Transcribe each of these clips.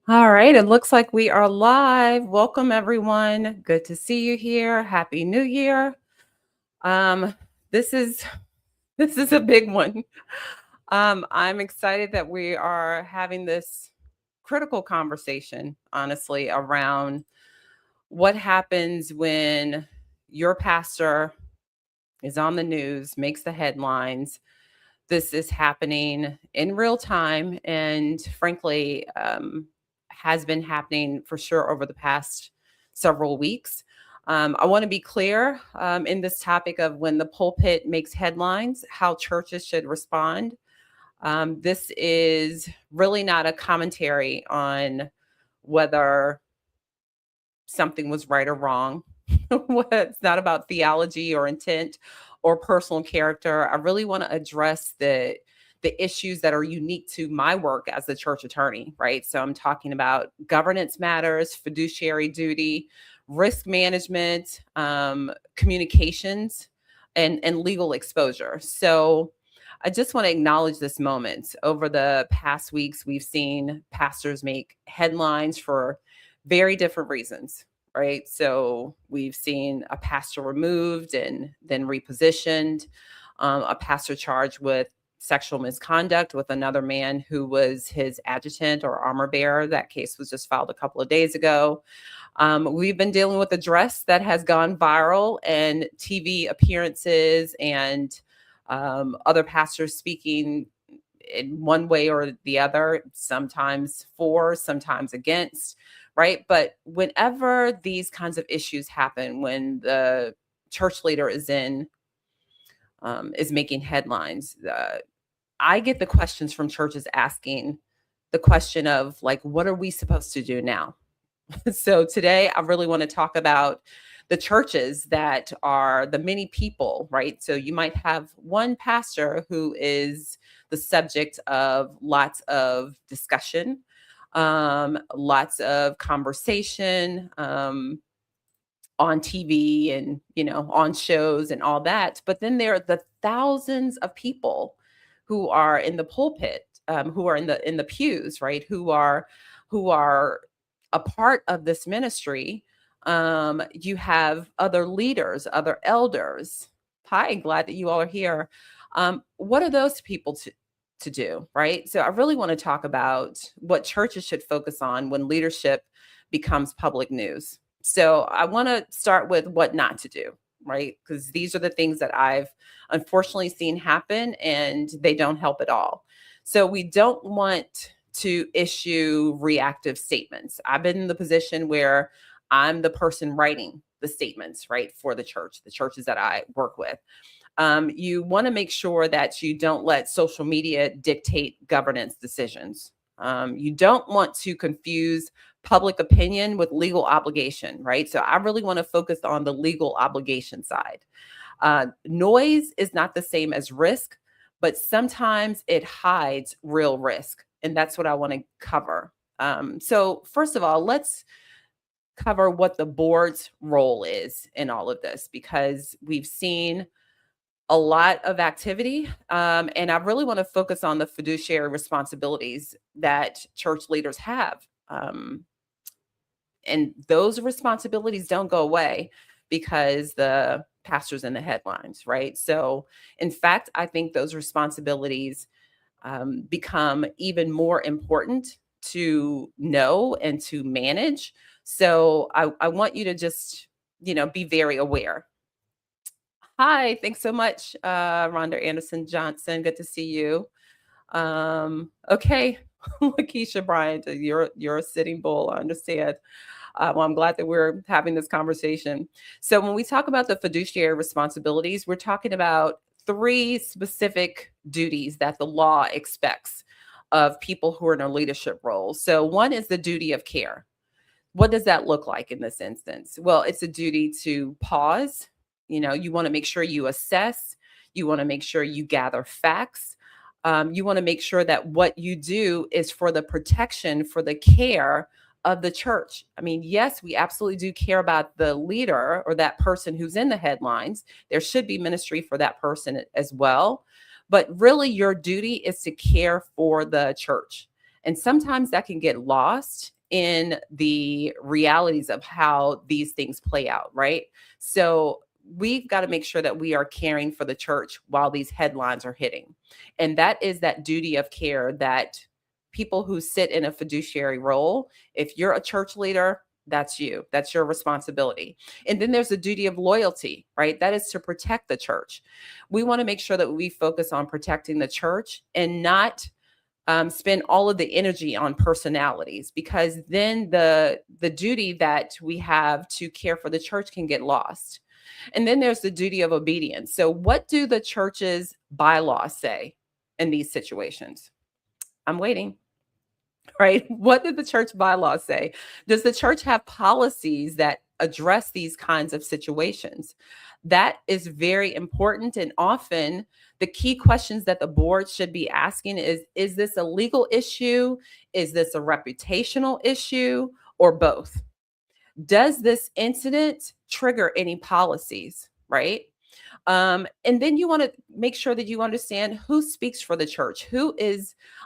All right, it looks like we are live. Welcome everyone. Good to see you here. Happy New Year. Um this is this is a big one. I'm excited that we are having this critical conversation honestly around what happens when your pastor is on the news, makes the headlines. This is happening in real time and frankly has been happening for sure over the past several weeks. I want to be clear in this topic of when the pulpit makes headlines, how churches should respond. This is really not a commentary on whether something was right or wrong. It's not about theology or intent or personal character. I really want to address the issues that are unique to my work as the church attorney, right? So I'm talking about governance matters, fiduciary duty, risk management, communications, and legal exposure. So I just want to acknowledge this moment. Over the past weeks, we've seen pastors make headlines for very different reasons, right? So we've seen a pastor removed and then repositioned, a pastor charged with sexual misconduct with another man who was his adjutant or armor bearer. That case was just filed a couple of days ago. We've been dealing with a dress that has gone viral and TV appearances and other pastors speaking in one way or the other, sometimes for, sometimes against, right? But whenever these kinds of issues happen, when the church leader is making headlines, I get the questions from churches asking the question of like, what are we supposed to do now? So today I really want to talk about the churches that are the many people, right? So you might have one pastor who is the subject of lots of discussion, lots of conversation, on TV and on shows and all that. But then there are the thousands of people who are in the pulpit, who are in the pews, right? Who are a part of this ministry. You have other leaders, other elders. Hi, glad that you all are here. What are those people to do, right? So I really want to talk about what churches should focus on when leadership becomes public news. So I want to start with what not to do, right? Because these are the things that I've unfortunately seen happen and they don't help at all. So we don't want to issue reactive statements. I've been in the position where I'm the person writing the statements, right, for the churches that I work with. You want to make sure that you don't let social media dictate governance decisions. You don't want to confuse public opinion with legal obligation, right? So I really want to focus on the legal obligation side. Noise is not the same as risk, but sometimes it hides real risk. And that's what I want to cover. So, first of all, let's cover what the board's role is in all of this because we've seen a lot of activity. And I really want to focus on the fiduciary responsibilities that church leaders have. And those responsibilities don't go away because the pastor's in the headlines, right? So, in fact, I think those responsibilities become even more important to know and to manage. So, I want you to just, be very aware. Hi, thanks so much, Rhonda Anderson Johnson. Good to see you. Okay, Lakeisha Bryant, you're a sitting bull. I understand. Well, I'm glad that we're having this conversation. So, when we talk about the fiduciary responsibilities, we're talking about three specific duties that the law expects of people who are in a leadership role. So, one is the duty of care. What does that look like in this instance? Well, it's a duty to pause. You want to make sure you assess, you want to make sure you gather facts. You want to make sure that what you do is for the protection, for the care of the church. I mean, yes, we absolutely do care about the leader or that person who's in the headlines. There should be ministry for that person as well. But really, your duty is to care for the church. And sometimes that can get lost in the realities of how these things play out, right? So we've got to make sure that we are caring for the church while these headlines are hitting. And that is that duty of care that people who sit in a fiduciary role, if you're a church leader, that's you. That's your responsibility. And then there's the duty of loyalty, right? That is to protect the church. We want to make sure that we focus on protecting the church and not spend all of the energy on personalities, because then the duty that we have to care for the church can get lost. And then there's the duty of obedience. So what do the church's bylaws say in these situations? I'm waiting. Right? What did the church bylaws say? Does the church have policies that address these kinds of situations? That is very important. And often the key questions that the board should be asking is this a legal issue? Is this a reputational issue, or both? Does this incident trigger any policies? Right? And then you want to make sure that you understand who speaks for the church.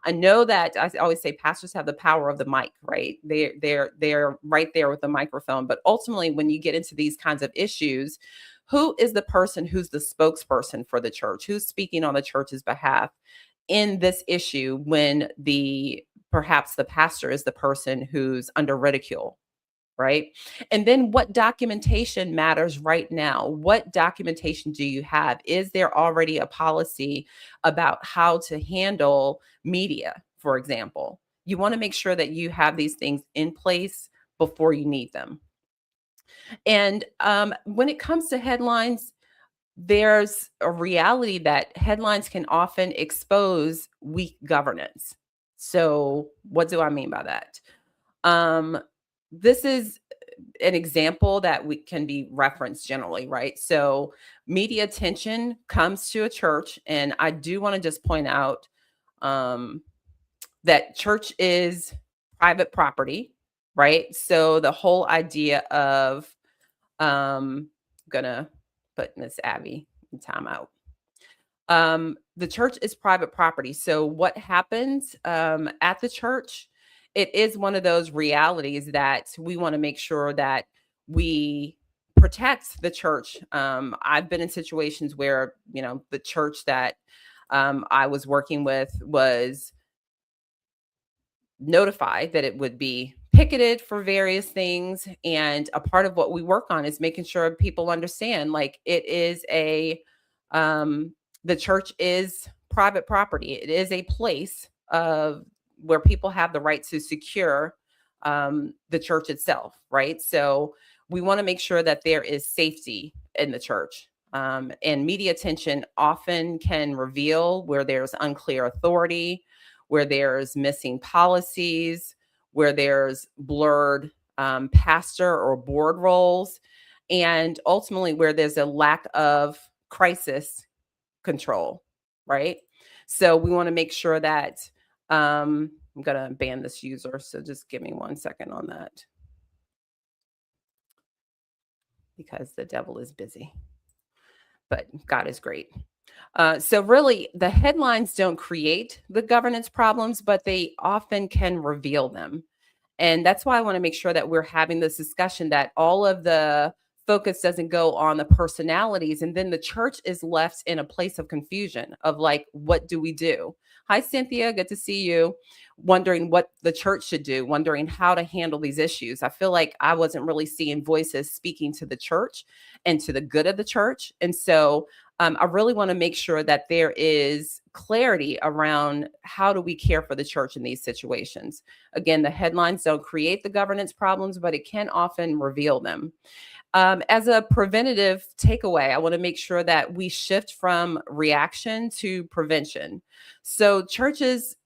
I know that I always say pastors have the power of the mic, right? They're right there with the microphone. But ultimately, when you get into these kinds of issues, who is the person who's the spokesperson for the church? Who's speaking on the church's behalf in this issue when perhaps the pastor is the person who's under ridicule? Right? And then what documentation matters right now? What documentation do you have? Is there already a policy about how to handle media, for example? You want to make sure that you have these things in place before you need them. And when it comes to headlines, there's a reality that headlines can often expose weak governance. So, what do I mean by that? This is an example that we can be referenced generally, right? So media attention comes to a church, and I do want to just point out um, that church is private property, right? So the whole idea of gonna put Miss Abby in timeout. The church is private property. So what happens at the church, it is one of those realities that we want to make sure that we protect the church. I've been in situations where, the church that I was working with was notified that it would be picketed for various things. And a part of what we work on is making sure people understand, like, the church is private property. It is a place of where people have the right to secure the church itself, right? So we want to make sure that there is safety in the church. And media attention often can reveal where there's unclear authority, where there's missing policies, where there's blurred pastor or board roles, and ultimately where there's a lack of crisis control, right? So we want to make sure that I'm going to ban this user. So just give me 1 second on that, because the devil is busy, but God is great. So really, the headlines don't create the governance problems, but they often can reveal them. And that's why I want to make sure that we're having this discussion, that all of the focus doesn't go on the personalities. And then the church is left in a place of confusion of, like, what do we do? Hi, Cynthia. Good to see you. Wondering what the church should do, wondering how to handle these issues. I feel like I wasn't really seeing voices speaking to the church and to the good of the church. And so I really want to make sure that there is clarity around how do we care for the church in these situations. Again, the headlines don't create the governance problems, but it can often reveal them. As a preventative takeaway, I want to make sure that we shift from reaction to prevention. So churches,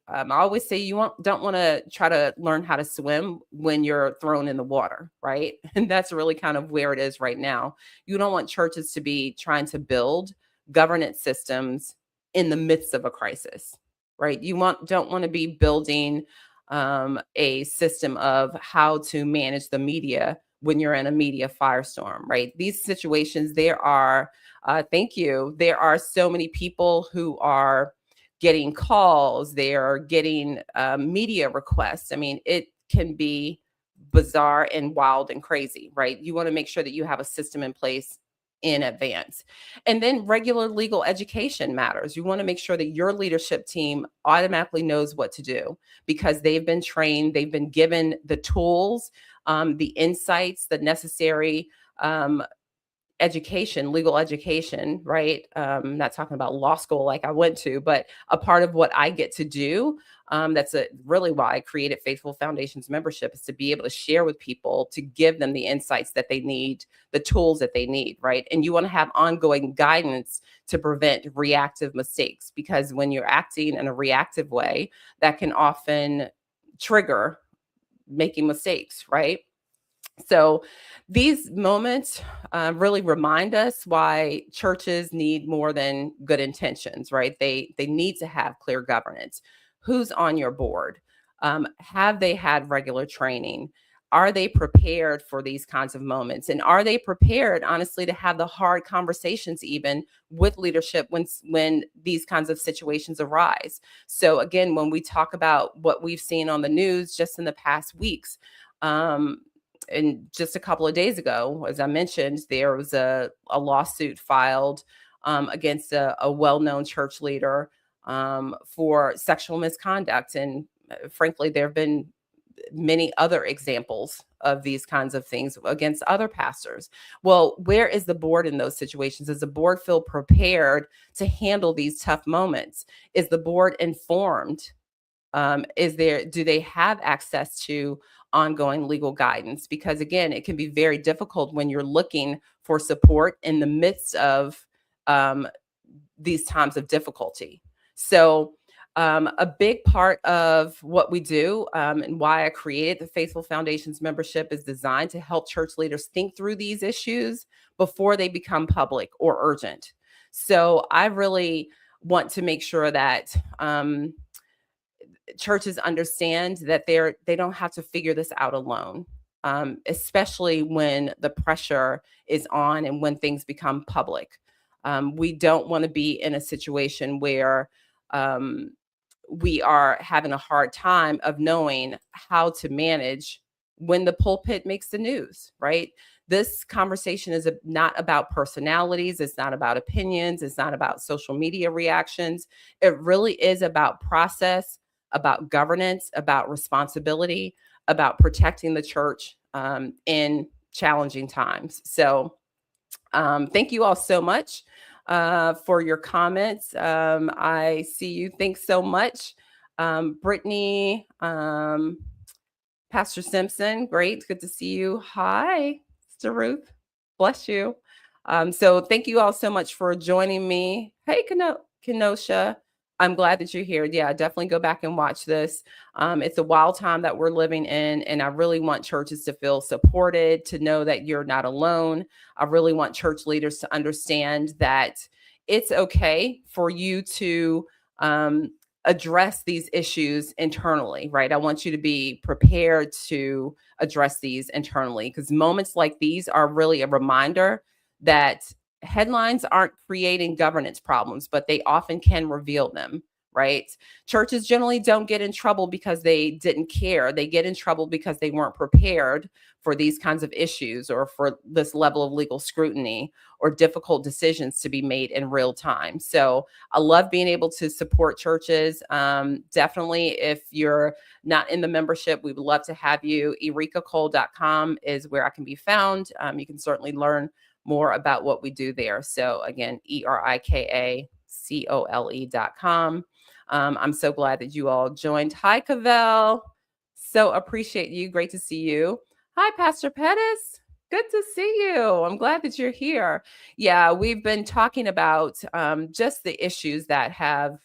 I always say don't want to try to learn how to swim when you're thrown in the water, right? And that's really kind of where it is right now. You don't want churches to be trying to build governance systems in the midst of a crisis, right? Don't want to be building a system of how to manage the media when you're in a media firestorm, right? These situations, thank you. There are so many people who are getting calls, they are getting media requests. I mean, it can be bizarre and wild and crazy, right? You want to make sure that you have a system in place in advance. And then regular legal education matters. You want to make sure that your leadership team automatically knows what to do because they've been trained, they've been given the tools, the insights, the necessary education, legal education, right? Not talking about law school like I went to, but a part of what I get to do. Really why I created Faithful Foundations membership, is to be able to share with people, to give them the insights that they need, the tools that they need, right? And you want to have ongoing guidance to prevent reactive mistakes, because when you're acting in a reactive way, that can often trigger making mistakes, right? So these moments really remind us why churches need more than good intentions, right? They need to have clear governance. Who's on your board? Have they had regular training? Are they prepared for these kinds of moments? And are they prepared, honestly, to have the hard conversations even with leadership when these kinds of situations arise? So again, when we talk about what we've seen on the news just in the past weeks, and just a couple of days ago, as I mentioned, there was a lawsuit filed against a well-known church leader for sexual misconduct. And frankly, there have been many other examples of these kinds of things against other pastors. Well, where is the board in those situations? Does the board feel prepared to handle these tough moments? Is the board informed? Do they have access to ongoing legal guidance? Because again, it can be very difficult when you're looking for support in the midst of um, these times of difficulty. So a big part of what we do, and why I created the Faithful Foundations membership, is designed to help church leaders think through these issues before they become public or urgent. So I really want to make sure that churches understand that they don't have to figure this out alone, especially when the pressure is on and when things become public. We don't want to be in a situation where we are having a hard time of knowing how to manage when the pulpit makes the news, right? This conversation is not about personalities. It's not about opinions. It's not about social media reactions. It really is about process, about governance, about responsibility, about protecting the church in challenging times. So thank you all so much for your comments. I see you. Thanks so much. Brittany, Pastor Simpson, great. Good to see you. Hi, Sister Ruth. Bless you. So thank you all so much for joining me. Hey, Kenosha. I'm glad that you're here. Yeah, definitely go back and watch this. It's a wild time that we're living in, and I really want churches to feel supported, to know that you're not alone. I really want church leaders to understand that it's okay for you to address these issues internally, right? I want you to be prepared to address these internally, because moments like these are really a reminder that headlines aren't creating governance problems, but they often can reveal them, right? Churches generally don't get in trouble because they didn't care. They get in trouble because they weren't prepared for these kinds of issues, or for this level of legal scrutiny, or difficult decisions to be made in real time. So I love being able to support churches. Definitely, if you're not in the membership, we would love to have you. ErikaCole.com is where I can be found. You can certainly learn more about what we do there. So again, ErikaCole.com. I'm so glad that you all joined. Hi, Cavell. So appreciate you. Great to see you. Hi, Pastor Pettis. Good to see you. I'm glad that you're here. Yeah, we've been talking about just the issues that have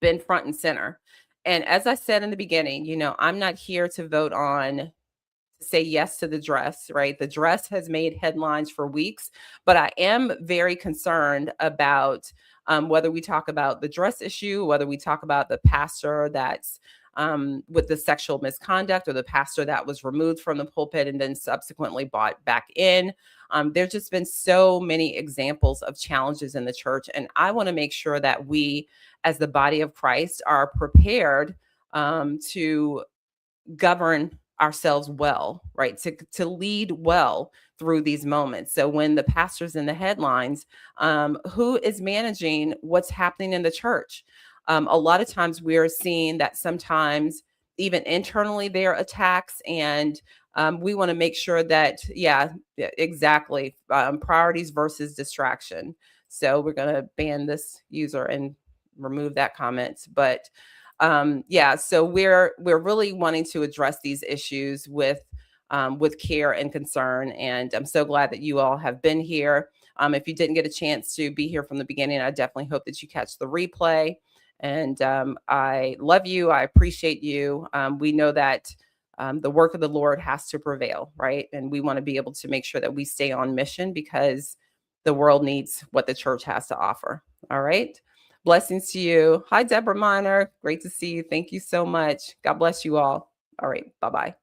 been front and center. And as I said in the beginning, I'm not here to vote on, say yes to the dress, right? The dress has made headlines for weeks, but I am very concerned about whether we talk about the dress issue, whether we talk about the pastor that's with the sexual misconduct, or the pastor that was removed from the pulpit and then subsequently brought back in. There's just been so many examples of challenges in the church. And I want to make sure that we, as the body of Christ, are prepared to govern ourselves well, right? To lead well through these moments. So when the pastor's in the headlines, who is managing what's happening in the church? A lot of times we're seeing that sometimes even internally there are attacks, and we want to make sure that, yeah, exactly, priorities versus distraction. So we're going to ban this user and remove that comment. But yeah, so we're really wanting to address these issues with care and concern, and I'm so glad that you all have been here. If you didn't get a chance to be here from the beginning, I definitely hope that you catch the replay. And I love you. I appreciate you. We know that the work of the Lord has to prevail, right? And we want to be able to make sure that we stay on mission because the world needs what the church has to offer. All right. Blessings to you. Hi, Deborah Miner. Great to see you. Thank you so much. God bless you all. All right. Bye-bye.